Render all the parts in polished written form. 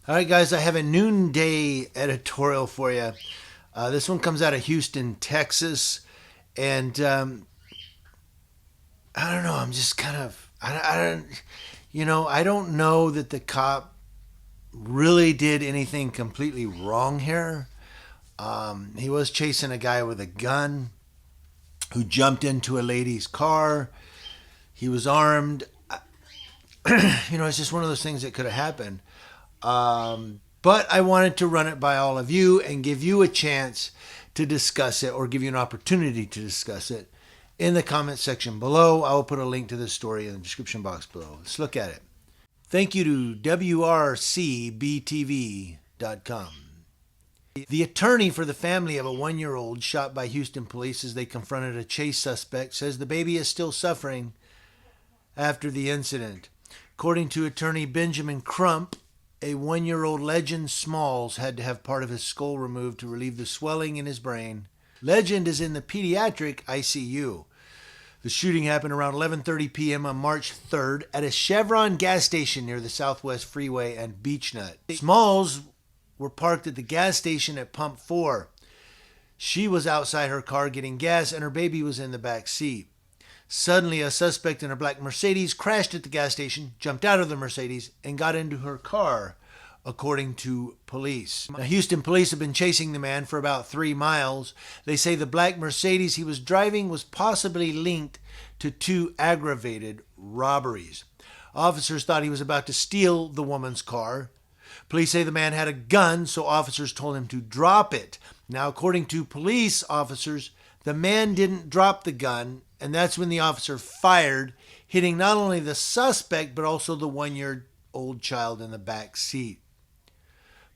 All right, guys, I have a noonday editorial for you. This one comes out of Houston, Texas. And I don't know, I'm just kind of, I don't know that the cop really did anything completely wrong here. He was chasing a guy with a gun who jumped into a lady's car. He was armed. It's just one of those things that could have happened. But I wanted to run it by all of you and give you a chance to discuss it or give you an opportunity to discuss it in the comment section below. I will put a link to this story in the description box below. Let's look at it. Thank you to WRCBTV.com. The attorney for the family of a 1-year-old shot by Houston police as they confronted a chase suspect says the baby is still suffering after the incident. According to attorney Benjamin Crump, a 1-year-old Legend Smalls had to have part of his skull removed to relieve the swelling in his brain. Legend is in the pediatric ICU. The shooting happened around 11:30 p.m. on March 3rd at a Chevron gas station near the Southwest Freeway and Beechnut. Smalls were parked at the gas station at Pump 4. She was outside her car getting gas and her baby was in the back seat. Suddenly, a suspect in a black Mercedes crashed at the gas station, jumped out of the Mercedes, and got into her car, according to police. Now, Houston police have been chasing the man for about 3 miles. They say the black Mercedes he was driving was possibly linked to 2 aggravated robberies. Officers thought he was about to steal the woman's car. Police say the man had a gun, so officers told him to drop it. Now, according to police officers, the man didn't drop the gun, and that's when the officer fired, hitting not only the suspect, but also the 1-year-old child in the back seat.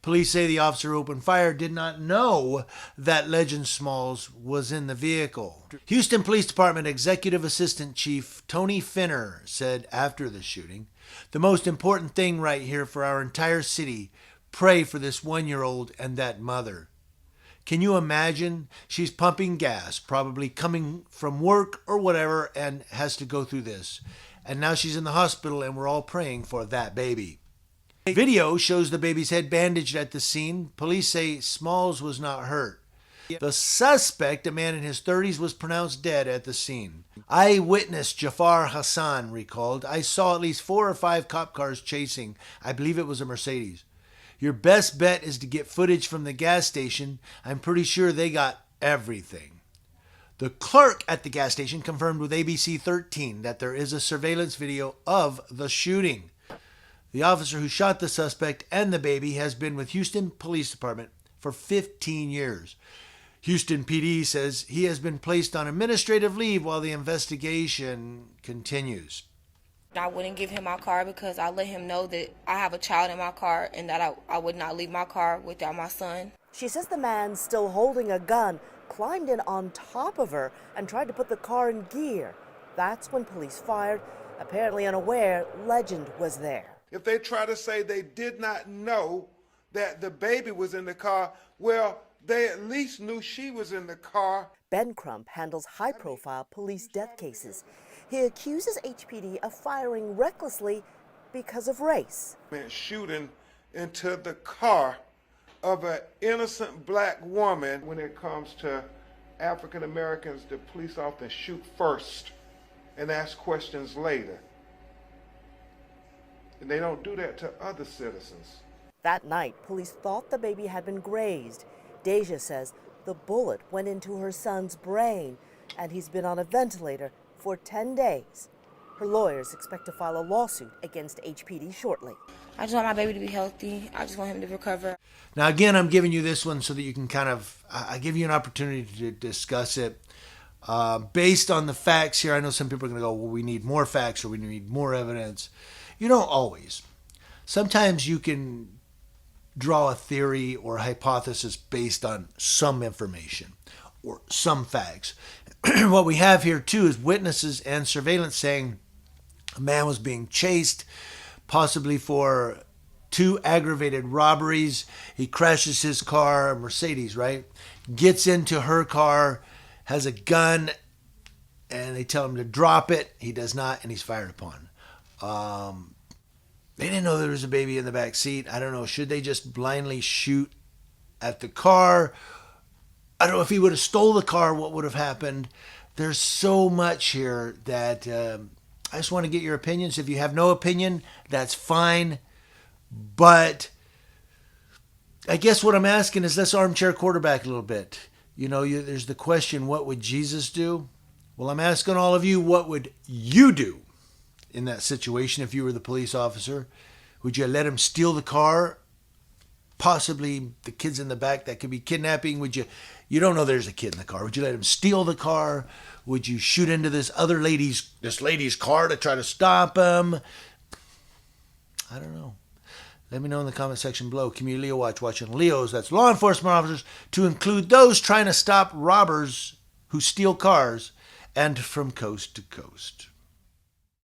Police say the officer who opened fire did not know that Legend Smalls was in the vehicle. Houston Police Department Executive Assistant Chief Tony Finner said after the shooting, "The most important thing right here for our entire city, pray for this 1-year-old and that mother." Can you imagine? She's pumping gas, probably coming from work or whatever, and has to go through this. And now she's in the hospital and we're all praying for that baby. Video shows the baby's head bandaged at the scene. Police say Smalls was not hurt. The suspect, a man in his 30s, was pronounced dead at the scene. Eyewitness Jafar Hassan recalled, "I saw at least 4 or 5 cop cars chasing. I believe it was a Mercedes. Your best bet is to get footage from the gas station. I'm pretty sure they got everything." The clerk at the gas station confirmed with ABC 13 that there is a surveillance video of the shooting. The officer who shot the suspect and the baby has been with Houston Police Department for 15 years. Houston PD says he has been placed on administrative leave while the investigation continues. I wouldn't give him my car because I let him know that I have a child in my car and that I would not leave my car without my son. She says the man, still holding a gun, climbed in on top of her and tried to put the car in gear. That's when police fired, apparently unaware Legend was there. If they try to say they did not know that the baby was in the car, well, they at least knew she was in the car. Ben Crump handles high-profile police death cases. He accuses HPD of firing recklessly because of race. Shooting into the car of an innocent black woman. When it comes to African Americans, the police often shoot first and ask questions later. And they don't do that to other citizens. That night, police thought the baby had been grazed. Deja says the bullet went into her son's brain, and he's been on a ventilator for 10 days. Her lawyers expect to file a lawsuit against HPD shortly. I just want my baby to be healthy. I just want him to recover. Now, again, I'm giving you this one so that you can I give you an opportunity to discuss it. Based on the facts here, I know some people are going to go, well, we need more facts or we need more evidence. You don't always. Sometimes you can draw a theory or a hypothesis based on some information or some facts. What we have here, too, is witnesses and surveillance saying a man was being chased, possibly for 2 aggravated robberies. He crashes his car, a Mercedes, right? Gets into her car, has a gun, and they tell him to drop it. He does not, and he's fired upon. They didn't know there was a baby in the back seat. I don't know. Should they just blindly shoot at the car? I don't know if he would have stole the car, what would have happened? There's so much here that I just want to get your opinions. If you have no opinion, that's fine. But I guess what I'm asking is, let's armchair quarterback a little bit. There's the question, what would Jesus do? Well, I'm asking all of you, what would you do in that situation if you were the police officer? Would you let him steal the car? Possibly the kids in the back, that could be kidnapping. You don't know there's a kid in the car. Would you let him steal the car? Would you shoot into this lady's car to try to stop him? I don't know. Let me know in the comment section below. Community Leo Watch, watching Leos, that's law enforcement officers, to include those trying to stop robbers who steal cars, and from coast to coast.